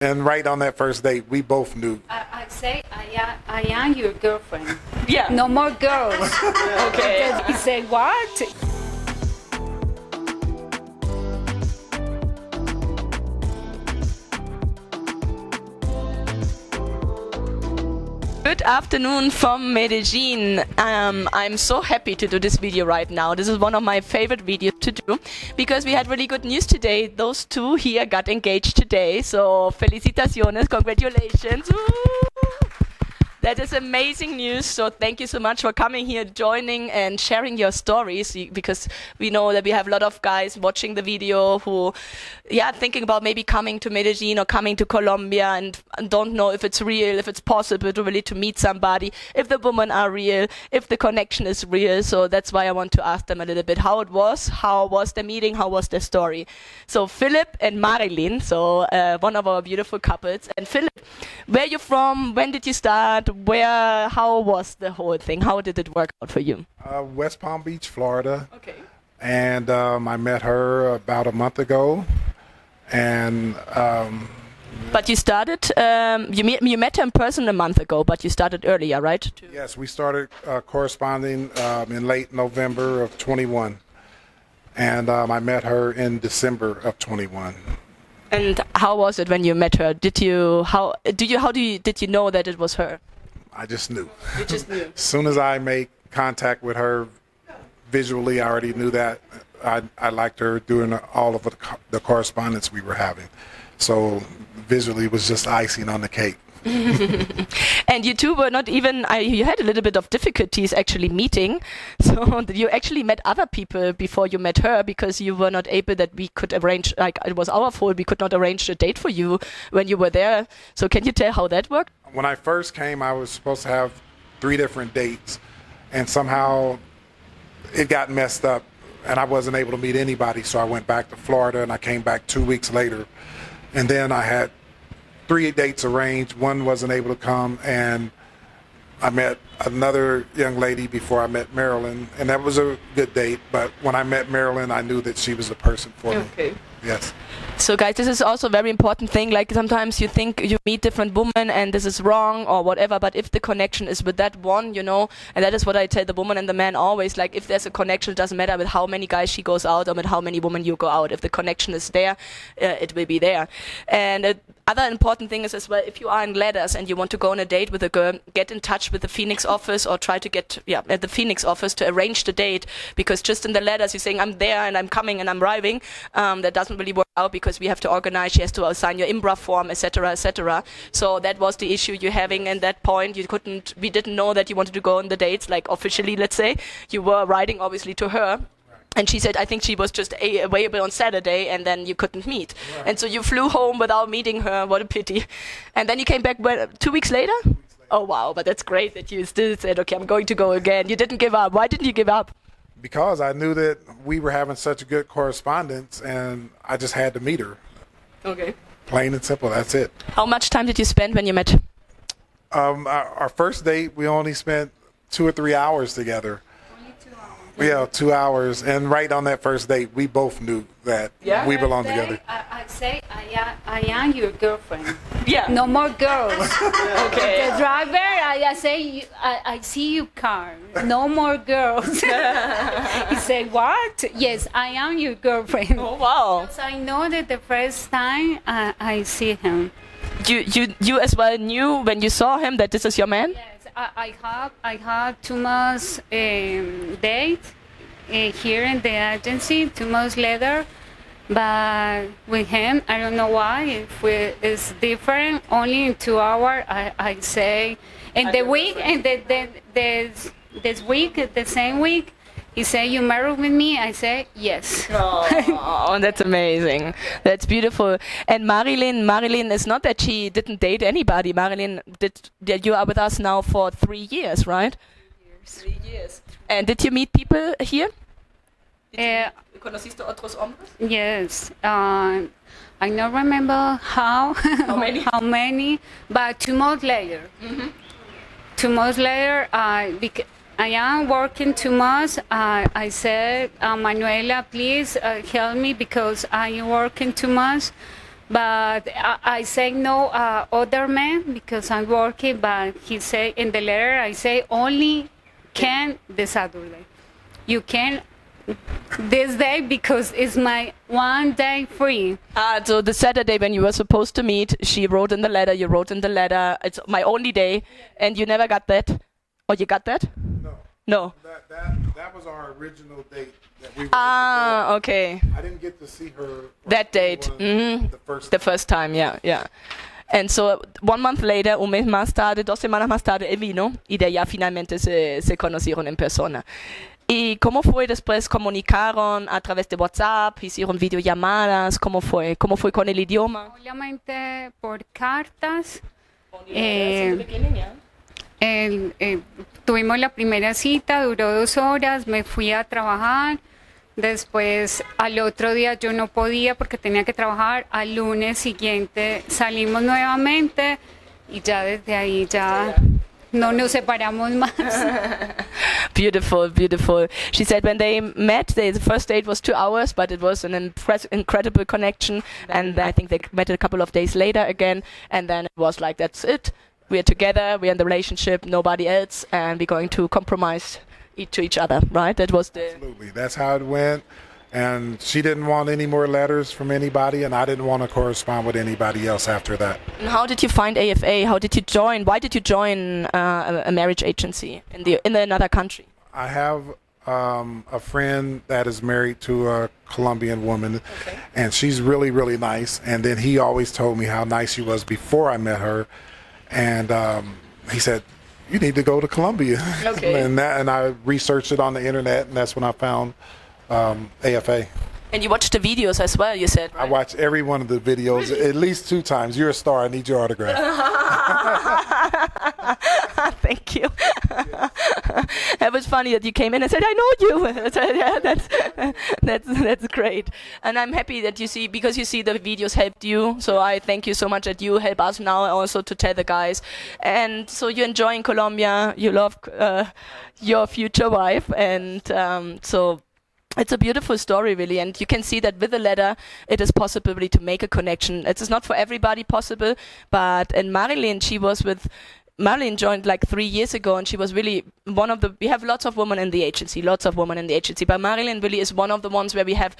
And right on that first date, we both knew. I say, I am your girlfriend. Yeah. No more girls. Okay. He said, what? Good afternoon from Medellin. I'm so happy to do this video right now. This is one of my favorite videos to do because we had really good news today. Those two here got engaged today. So felicitaciones, congratulations. Woo! That is amazing news. So thank you so much for coming here, joining and sharing your stories, because we know that we have a lot of guys watching the video who, thinking about maybe coming to Medellin or coming to Colombia and don't know if it's real, if it's possible to really to meet somebody, if the women are real, if the connection is real. So that's why I want to ask them a little bit how it was, how was the meeting, how was the story. So Philip and Marilyn, so one of our beautiful couples. And Philip, where are you from? When did you start? How was the whole thing? How did it work out for you? West Palm Beach, Florida. Okay. And I met her about a month ago. And but you started, you met her in person a month ago, but you started earlier, right? Yes, we started corresponding in late November of 21. And I met her in December of 21. And how was it when you met her? Did you know that it was her? I just knew. You just knew. As soon as I made contact with her visually, I already knew that I liked her during all of the correspondence we were having. So visually it was just icing on the cake. And you two were not even, you had a little bit of difficulties actually meeting. So you actually met other people before you met her because you were not able that we could arrange, like it was our fault, we could not arrange a date for you when you were there. So can you tell how that worked? When I first came, I was supposed to have 3 different dates, and somehow it got messed up and I wasn't able to meet anybody. So I went back to Florida and I came back 2 weeks later, and then I had 3 dates arranged. One wasn't able to come, and I met another young lady before I met Marilyn, and that was a good date. But when I met Marilyn, I knew that she was the person for me. Okay. Yes. So guys, this is also a very important thing. Like sometimes you think you meet different women and this is wrong or whatever, but if the connection is with that one, you know, and that is what I tell the woman and the man always, like if there's a connection, it doesn't matter with how many guys she goes out or with how many women you go out. If the connection is there, it will be there. And other important thing is as well, if you are in Ladders and you want to go on a date with a girl, get in touch with the Phoenix office or try to get at the Phoenix office to arrange the date, because just in the Ladders you're saying I'm there and I'm coming and I'm arriving, that doesn't really work out because we have to organize, she has to sign your IMBRA form, etc., etc. So that was the issue you're having. At that point we didn't know that you wanted to go on the dates, like officially, let's say. You were writing obviously to her. And she said, I think she was just available on Saturday, and then you couldn't meet. Right. And so you flew home without meeting her. What a pity. And then you came back 2 weeks later? Oh, wow. But that's great that you still said, okay, I'm going to go again. You didn't give up. Why didn't you give up? Because I knew that we were having such a good correspondence, and I just had to meet her. Okay. Plain and simple. That's it. How much time did you spend when you met? Our first date, we only spent 2 or 3 hours together. Yeah, 2 hours, and right on that first date, we both knew that we belonged together. I say, I am your girlfriend. Yeah. No more girls. Okay. The driver, I say, I see your car. No more girls. He said, what? Yes, I am your girlfriend. Oh, wow. So I know that the first time I see him. You as well knew when you saw him that this is your man? Yes. I have 2 months date here in the agency, 2 months later, but with him, I don't know why. If it's different, only in 2 hours, I say, in the week, and this week, the same week, he said, you married with me? I say, yes. Oh, that's amazing. That's beautiful. And Marilyn is not that she didn't date anybody. Marilyn, you are with us now for 3 years, right? 3 years. And did you meet people here? ¿Conociste otros hombres? Yes. I don't remember how many, but 2 months later. Mm-hmm. 2 months later, I am working 2 months. I said, Manuela, please help me because I am working 2 months. But I say no other men because I'm working, but he say in the letter, I say only can the Saturday. You can this day because it's my one day free. So the Saturday when you were supposed to meet, she wrote in the letter, you wrote in the letter, it's my only day, and you never got that? Or you got that? No. No. That was our original date that we were okay. I didn't get to see her That date. The first time, yeah. And so, 1 month later, un mes más tarde, 2 semanas más tarde, él vino y de allá finalmente se conocieron en persona. ¿Y cómo fue después? ¿Comunicaron a través de WhatsApp? ¿Hicieron videollamadas? ¿Cómo fue? ¿Cómo fue con el idioma? Obviamente por cartas. Tuvimos la primera cita, duró 2 horas, me fui a trabajar. Después, al otro día yo no podía porque tenía que trabajar. Al lunes siguiente salimos nuevamente y ya desde ahí ya no nos separamos más. Beautiful, beautiful. She said when they met, the first date was 2 hours, but it was an incredible connection. And I think they met a couple of days later again. And then it was like, that's it. We're together, we're in the relationship, nobody else, and we're going to compromise to each other, right? That was the... Absolutely. That's how it went. And she didn't want any more letters from anybody, and I didn't want to correspond with anybody else after that. And how did you find AFA? How did you join? Why did you join a marriage agency in another country? I have a friend that is married to a Colombian woman, and she's really, really nice. And then he always told me how nice she was before I met her. And he said, you need to go to Colombia. Okay. and I researched it on the internet, and that's when I found AFA. And you watched the videos as well, you said, right? I watched every one of the videos at least 2 times. You're a star. I need your autograph. Thank you. It was funny that you came in and said, I know you. I said, yeah, that's great. And I'm happy that you see, because you see the videos helped you. So I thank you so much that you help us now also to tell the guys. And so you're enjoying Colombia. You love your future wife. And so it's a beautiful story, really, and you can see that with the letter, it is possible really to make a connection. It is not for everybody possible, but in Marilyn, Marilyn joined like 3 years ago, and she was really one of the, we have lots of women in the agency, but Marilyn really is one of the ones where we have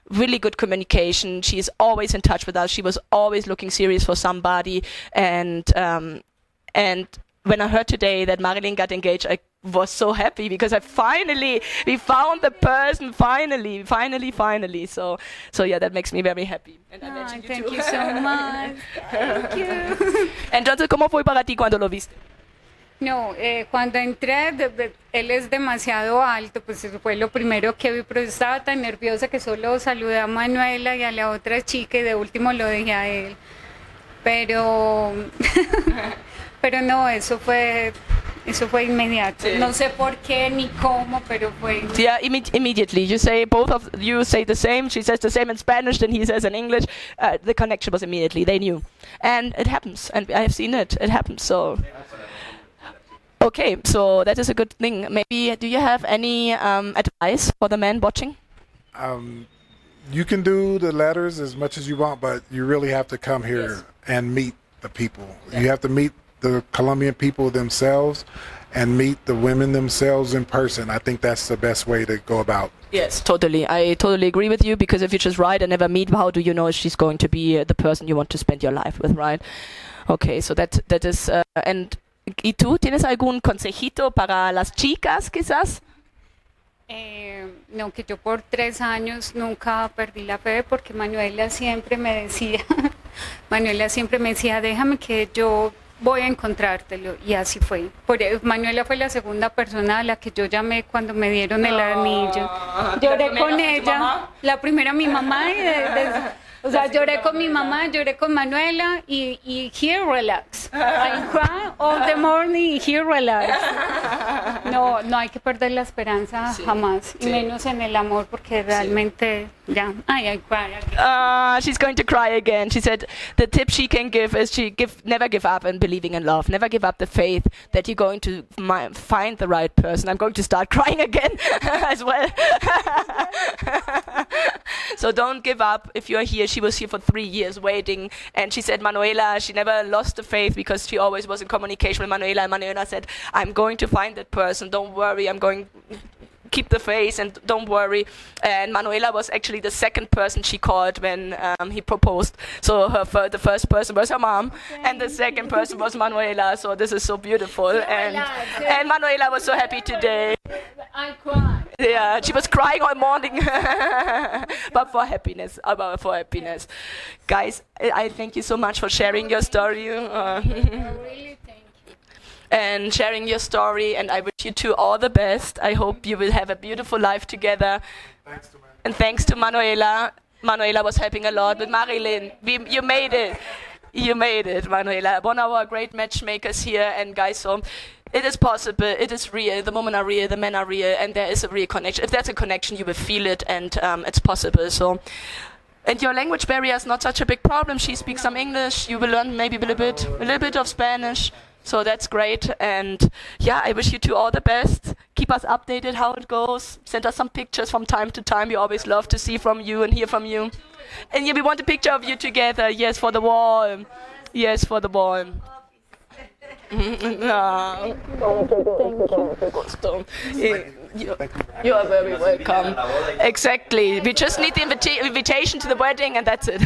really good communication. She is always in touch with us. She was always looking serious for somebody, and when I heard today that Marilyn got engaged, I was so happy because we found the person finally. So yeah, that makes me very happy. And I mentioned you Thank too. you so much. Thank you. Entonces, ¿cómo fue para ti cuando lo viste? No, cuando entré, él es demasiado alto, pues eso fue lo primero que vi, pero estaba tan nerviosa que solo saludé a Manuela y a la otra chica y de último lo dejé a él. Pero no, eso fue inmediato. Sí. No sé por qué ni cómo, pero fue. Yeah, immediately. You say, both of you say the same. She says the same in Spanish, then he says in English. The connection was immediately. They knew. And it happens. And I have seen it. It happens. So. Okay, so that is a good thing. Maybe, do you have any advice for the men watching? You can do the letters as much as you want, but you really have to come here and meet the people. Yeah. You have to meet the Colombian people themselves and meet the women themselves in person. I think that's the best way to go about. Yes, totally. I totally agree with you, because if you just write and never meet, how do you know if she's going to be the person you want to spend your life with, right? Okay, so that is... and ¿y tú tienes algún consejito para las chicas, quizás? No, que yo por 3 años nunca perdí la fe, porque Manuela siempre me decía, déjame que yo voy a encontrártelo, y así fue. Manuela fue la segunda persona a la que yo llamé cuando me dieron el anillo. Lloré con ella, la primera mi mamá, o sea, lloré con mi mamá, lloré con Manuela, y here relax. relax. I cry all the morning, he relax. No, no hay que perder la esperanza jamás, y menos en el amor, porque realmente ya. Ay, I cry again. She's going to cry again. She said the tip she can give is never give up in believing in love. Never give up the faith that you're going to find the right person. I'm going to start crying again as well. So don't give up if you're here. She was here for 3 years waiting, and she said Manuela, she never lost the faith because she always was in communication with Manuela, and Manuela said, I'm going to find that person, don't worry, I'm going keep the faith and don't worry. And Manuela was actually the second person she called when he proposed. So the first person was her mom, and the second person was Manuela. So this is so beautiful, and Manuela was so happy today. I cry. Yeah, she was crying all morning, but for happiness, Guys, I thank you so much for sharing your story. Really thank you. And sharing your story, and I wish you two all the best. I hope you will have a beautiful life together. Thanks to And thanks to Manuela. Manuela was helping a lot with Marilyn. You made it. You made it, Manuela. One of our great matchmakers here. And guys, so it is possible. It is real. The women are real. The men are real. And there is a real connection. If there's a connection, you will feel it, and it's possible. So. And your language barrier is not such a big problem. She speaks some English. You will learn maybe a little bit of Spanish. So that's great. And yeah, I wish you two all the best. Keep us updated how it goes. Send us some pictures from time to time. We always love to see from you and hear from you. And yeah, we want a picture of you together. Yes, for the wall. Yes, for the wall. You are very welcome. Exactly. We just need the invitation to the wedding, and that's it.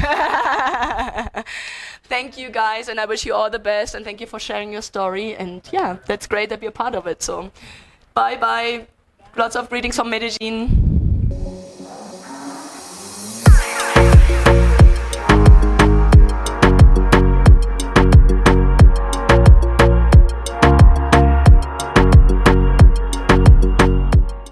Thank you, guys, and I wish you all the best, and thank you for sharing your story. And yeah, that's great that you're part of it. So, bye-bye. Lots of greetings from Medellin.